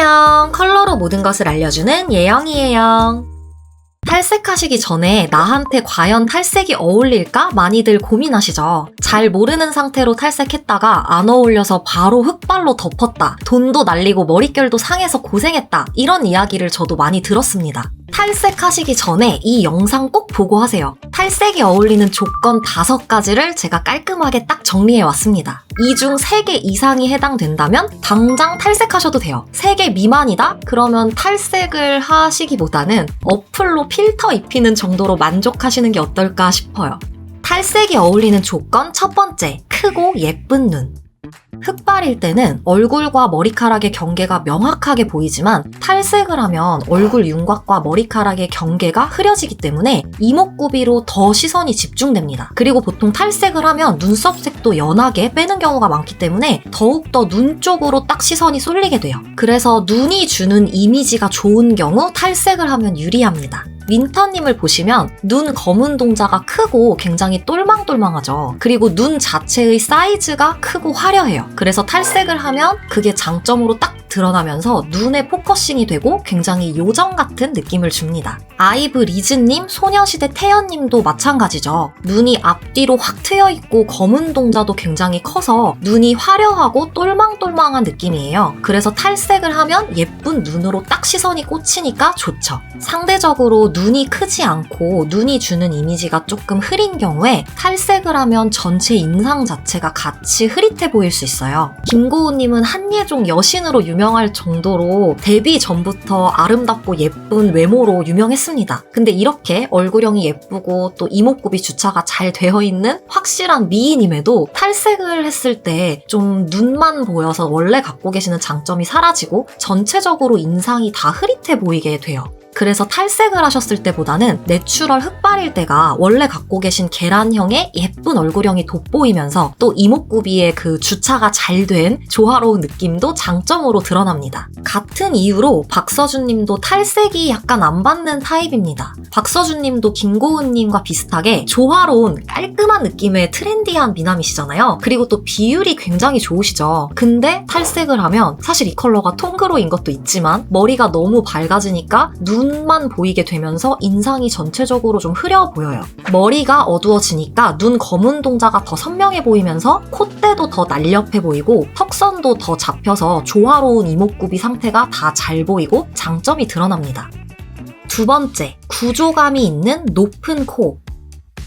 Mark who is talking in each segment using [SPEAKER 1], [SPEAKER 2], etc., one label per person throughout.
[SPEAKER 1] 안녕, 컬러로 모든 것을 알려주는 예영이에요. 탈색하시기 전에 나한테 과연 탈색이 어울릴까? 많이들 고민하시죠? 잘 모르는 상태로 탈색했다가 안 어울려서 바로 흑발로 덮었다. 돈도 날리고 머릿결도 상해서 고생했다. 이런 이야기를 저도 많이 들었습니다. 탈색하시기 전에 이 영상 꼭 보고 하세요. 탈색이 어울리는 조건 5가지를 제가 깔끔하게 딱 정리해왔습니다. 이 중 3개 이상이 해당된다면 당장 탈색하셔도 돼요. 3개 미만이다? 그러면 탈색을 하시기보다는 어플로 필터 입히는 정도로 만족하시는 게 어떨까 싶어요. 탈색이 어울리는 조건 첫 번째, 크고 예쁜 눈. 흑발일 때는 얼굴과 머리카락의 경계가 명확하게 보이지만 탈색을 하면 얼굴 윤곽과 머리카락의 경계가 흐려지기 때문에 이목구비로 더 시선이 집중됩니다. 그리고 보통 탈색을 하면 눈썹색도 연하게 빼는 경우가 많기 때문에 더욱더 눈 쪽으로 딱 시선이 쏠리게 돼요. 그래서 눈이 주는 이미지가 좋은 경우 탈색을 하면 유리합니다. 윈터님을 보시면 눈 검은 동자가 크고 굉장히 똘망똘망하죠. 그리고 눈 자체의 사이즈가 크고 화려해요. 그래서 탈색을 하면 그게 장점으로 딱 드러나면서 눈에 포커싱이 되고 굉장히 요정 같은 느낌을 줍니다. 아이브 리즈님, 소녀시대 태연님도 마찬가지죠. 눈이 앞뒤로 확 트여있고 검은 동자도 굉장히 커서 눈이 화려하고 똘망똘망한 느낌이에요. 그래서 탈색을 하면 예쁜 눈으로 딱 시선이 꽂히니까 좋죠. 상대적으로 눈이 크지 않고 눈이 주는 이미지가 조금 흐린 경우에 탈색을 하면 전체 인상 자체가 같이 흐릿해 보일 수 있어요. 김고우님은 한예종 여신으로 유명할 정도로 데뷔 전부터 아름답고 예쁜 외모로 유명했습니다. 근데 이렇게 얼굴형이 예쁘고 또 이목구비 주차가 잘 되어 있는 확실한 미인임에도 탈색을 했을 때 좀 눈만 보여서 원래 갖고 계시는 장점이 사라지고 전체적으로 인상이 다 흐릿해 보이게 돼요. 그래서 탈색을 하셨을 때보다는 내추럴 흑발일 때가 원래 갖고 계신 계란형의 예쁜 얼굴형이 돋보이면서 또 이목구비의 그 주차가 잘 된 조화로운 느낌도 장점으로 드러납니다. 같은 이유로 박서준님도 탈색이 약간 안 받는 타입입니다. 박서준님도 김고은님과 비슷하게 조화로운 깔끔한 느낌의 트렌디한 미남이시잖아요. 그리고 또 비율이 굉장히 좋으시죠. 근데 탈색을 하면 사실 이 컬러가 톰그로인 것도 있지만 머리가 너무 밝아지니까 눈만 보이게 되면서 인상이 전체적으로 좀 흐려 보여요. 머리가 어두워지니까 눈 검은 동자가 더 선명해 보이면서 콧대도 더 날렵해 보이고 턱선도 더 잡혀서 조화로운 이목구비 상태가 다 잘 보이고 장점이 드러납니다. 두 번째, 구조감이 있는 높은 코.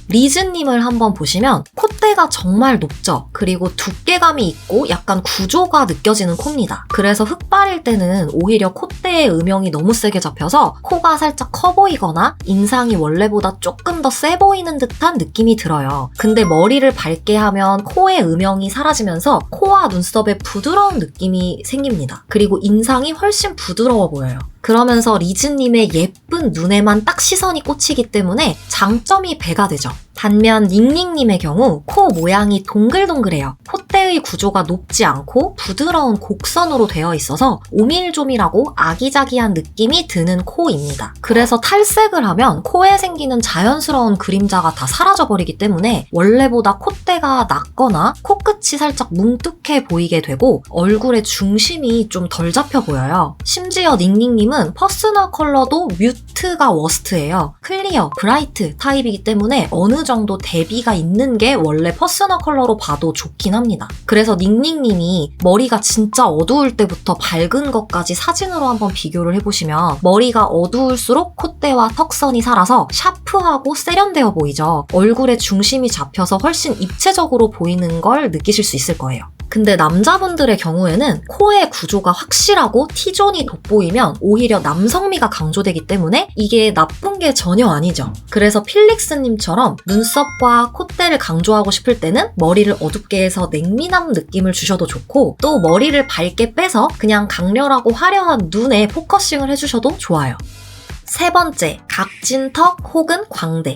[SPEAKER 1] 리즈님을 한번 보시면 콧대가 정말 높죠. 그리고 두께감이 있고 약간 구조가 느껴지는 코입니다. 그래서 흑발일 때는 오히려 콧대의 음영이 너무 세게 잡혀서 코가 살짝 커 보이거나 인상이 원래보다 조금 더 세 보이는 듯한 느낌이 들어요. 근데 머리를 밝게 하면 코의 음영이 사라지면서 코와 눈썹에 부드러운 느낌이 생깁니다. 그리고 인상이 훨씬 부드러워 보여요. 그러면서 리즈님의 예쁜 눈에만 딱 시선이 꽂히기 때문에 장점이 배가 되죠. 반면 닝닝님의 경우 코 모양이 동글동글해요. 콧대의 구조가 높지 않고 부드러운 곡선으로 되어 있어서 오밀조밀하고 아기자기한 느낌이 드는 코입니다. 그래서 탈색을 하면 코에 생기는 자연스러운 그림자가 다 사라져버리기 때문에 원래보다 콧대가 낮거나 코끝이 살짝 뭉툭해 보이게 되고 얼굴의 중심이 좀 덜 잡혀 보여요. 심지어 닝닝님은 퍼스널 컬러도 뮤트가 워스트예요. 클리어, 브라이트 타입이기 때문에 어느 정도 대비가 있는 게 원래 퍼스널 컬러로 봐도 좋긴 합니다. 그래서 닝닝님이 머리가 진짜 어두울 때부터 밝은 것까지 사진으로 한번 비교를 해보시면 머리가 어두울수록 콧대와 턱선이 살아서 샤프하고 세련되어 보이죠. 얼굴의 중심이 잡혀서 훨씬 입체적으로 보이는 걸 느끼실 수 있을 거예요. 근데 남자분들의 경우에는 코의 구조가 확실하고 T존이 돋보이면 오히려 남성미가 강조되기 때문에 이게 나쁜 게 전혀 아니죠. 그래서 필릭스님처럼 눈썹과 콧대를 강조하고 싶을 때는 머리를 어둡게 해서 냉미남 느낌을 주셔도 좋고 또 머리를 밝게 빼서 그냥 강렬하고 화려한 눈에 포커싱을 해주셔도 좋아요. 세 번째, 각진 턱 혹은 광대.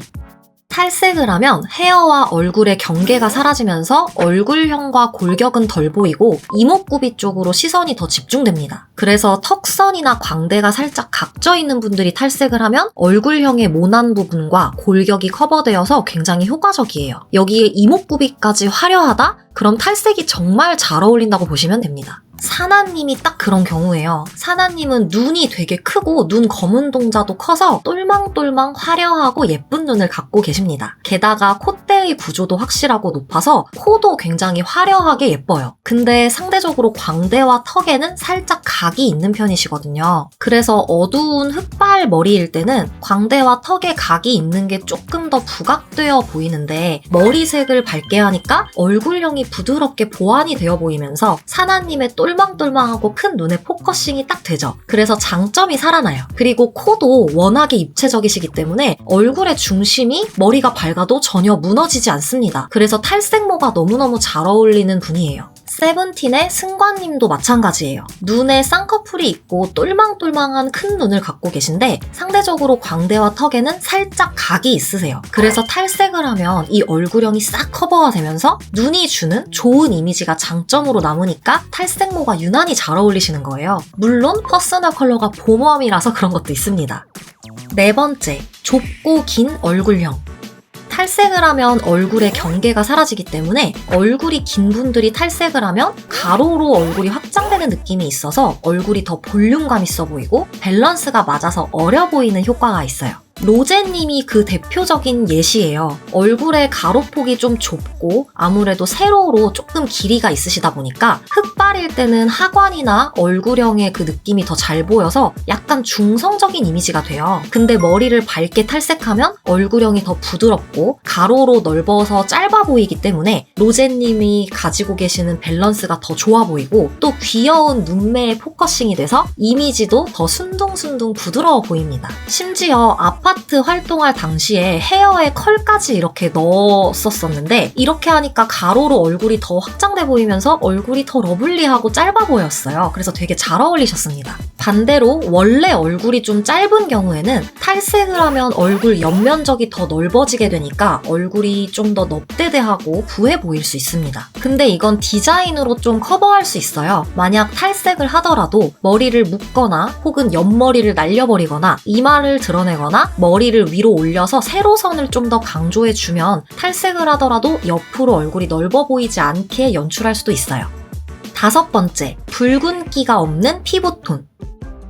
[SPEAKER 1] 탈색을 하면 헤어와 얼굴의 경계가 사라지면서 얼굴형과 골격은 덜 보이고 이목구비 쪽으로 시선이 더 집중됩니다. 그래서 턱선이나 광대가 살짝 각져 있는 분들이 탈색을 하면 얼굴형의 모난 부분과 골격이 커버되어서 굉장히 효과적이에요. 여기에 이목구비까지 화려하다? 그럼 탈색이 정말 잘 어울린다고 보시면 됩니다. 사나님이 딱 그런 경우예요. 사나님은 눈이 되게 크고 눈 검은 동자도 커서 똘망똘망 화려하고 예쁜 눈을 갖고 계십니다. 게다가 콧대의 구조도 확실하고 높아서 코도 굉장히 화려하게 예뻐요. 근데 상대적으로 광대와 턱에는 살짝 각이 있는 편이시거든요. 그래서 어두운 흑발 머리일 때는 광대와 턱에 각이 있는 게 조금 더 부각되어 보이는데 머리색을 밝게 하니까 얼굴형이 부드럽게 보완이 되어 보이면서 사나님의 똘망똘망하고 큰 눈에 포커싱이 딱 되죠. 그래서 장점이 살아나요. 그리고 코도 워낙에 입체적이시기 때문에 얼굴의 중심이 머리가 밝아도 전혀 무너지지 않습니다. 그래서 탈색모가 너무너무 잘 어울리는 분이에요. 세븐틴의 승관님도 마찬가지예요. 눈에 쌍꺼풀이 있고 똘망똘망한 큰 눈을 갖고 계신데 상대적으로 광대와 턱에는 살짝 각이 있으세요. 그래서 탈색을 하면 이 얼굴형이 싹 커버가 되면서 눈이 주는 좋은 이미지가 장점으로 남으니까 탈색모가 유난히 잘 어울리시는 거예요. 물론 퍼스널 컬러가 봄웜이라서 그런 것도 있습니다. 네 번째, 좁고 긴 얼굴형. 탈색을 하면 얼굴의 경계가 사라지기 때문에 얼굴이 긴 분들이 탈색을 하면 가로로 얼굴이 확장되는 느낌이 있어서 얼굴이 더 볼륨감 있어 보이고 밸런스가 맞아서 어려 보이는 효과가 있어요. 로제님이 그 대표적인 예시예요. 얼굴의 가로폭이 좀 좁고 아무래도 세로로 조금 길이가 있으시다 보니까 흑발일 때는 하관이나 얼굴형의 그 느낌이 더 잘 보여서 약간 중성적인 이미지가 돼요. 근데 머리를 밝게 탈색하면 얼굴형이 더 부드럽고 가로로 넓어서 짧아 보이기 때문에 로제님이 가지고 계시는 밸런스가 더 좋아 보이고 또 귀여운 눈매에 포커싱이 돼서 이미지도 더 순둥순둥 부드러워 보입니다. 심지어 아파트 활동할 당시에 헤어에 컬까지 이렇게 넣었었는데 이렇게 하니까 가로로 얼굴이 더 확장돼 보이면서 얼굴이 더 러블리하고 짧아 보였어요. 그래서 되게 잘 어울리셨습니다. 반대로 원래 얼굴이 좀 짧은 경우에는 탈색을 하면 얼굴 옆면적이 더 넓어지게 되니까 얼굴이 좀 더 넙대대하고 부해 보일 수 있습니다. 근데 이건 디자인으로 좀 커버할 수 있어요. 만약 탈색을 하더라도 머리를 묶거나 혹은 옆머리를 날려버리거나 이마를 드러내거나 머리를 위로 올려서 세로선을 좀 더 강조해주면 탈색을 하더라도 옆으로 얼굴이 넓어 보이지 않게 연출할 수도 있어요. 다섯 번째, 붉은기가 없는 피부톤.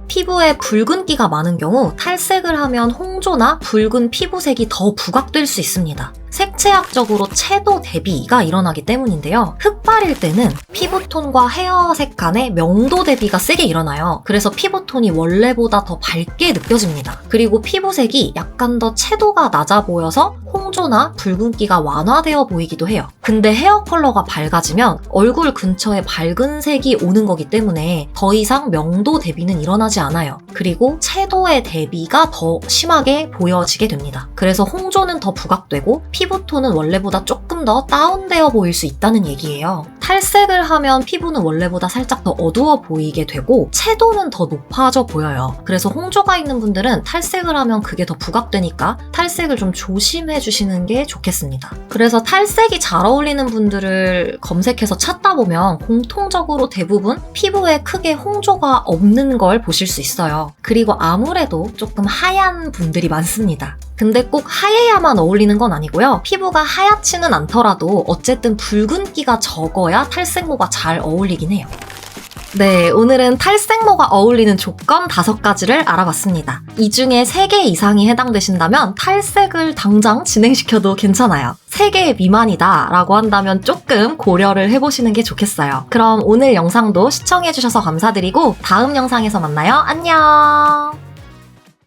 [SPEAKER 1] 피부에 붉은기가 많은 경우 탈색을 하면 홍조나 붉은 피부색이 더 부각될 수 있습니다. 색채학적으로 채도 대비가 일어나기 때문인데요. 흑발일 때는 피부톤과 헤어색 간의 명도 대비가 세게 일어나요. 그래서 피부톤이 원래보다 더 밝게 느껴집니다. 그리고 피부색이 약간 더 채도가 낮아 보여서 홍조나 붉은기가 완화되어 보이기도 해요. 근데 헤어 컬러가 밝아지면 얼굴 근처에 밝은 색이 오는 거기 때문에 더 이상 명도 대비는 일어나지 않아요. 그리고 채도의 대비가 더 심하게 보여지게 됩니다. 그래서 홍조는 더 부각되고 피부톤은 원래보다 조금 더 다운되어 보일 수 있다는 얘기예요. 탈색을 하면 피부는 원래보다 살짝 더 어두워 보이게 되고 채도는 더 높아져 보여요. 그래서 홍조가 있는 분들은 탈색을 하면 그게 더 부각되니까 탈색을 좀 조심해 주시는 게 좋겠습니다. 그래서 탈색이 잘 어울리는 분들을 검색해서 찾다 보면 공통적으로 대부분 피부에 크게 홍조가 없는 걸 보실 수 있어요. 그리고 아무래도 조금 하얀 분들이 많습니다. 근데 꼭 하얘야만 어울리는 건 아니고요. 피부가 하얗지는 않더라도 어쨌든 붉은기가 적어야 탈색모가 잘 어울리긴 해요. 네, 오늘은 탈색모가 어울리는 조건 5가지를 알아봤습니다. 이 중에 3개 이상이 해당되신다면 탈색을 당장 진행시켜도 괜찮아요. 3개 미만이다 라고 한다면 조금 고려를 해보시는 게 좋겠어요. 그럼 오늘 영상도 시청해주셔서 감사드리고 다음 영상에서 만나요. 안녕!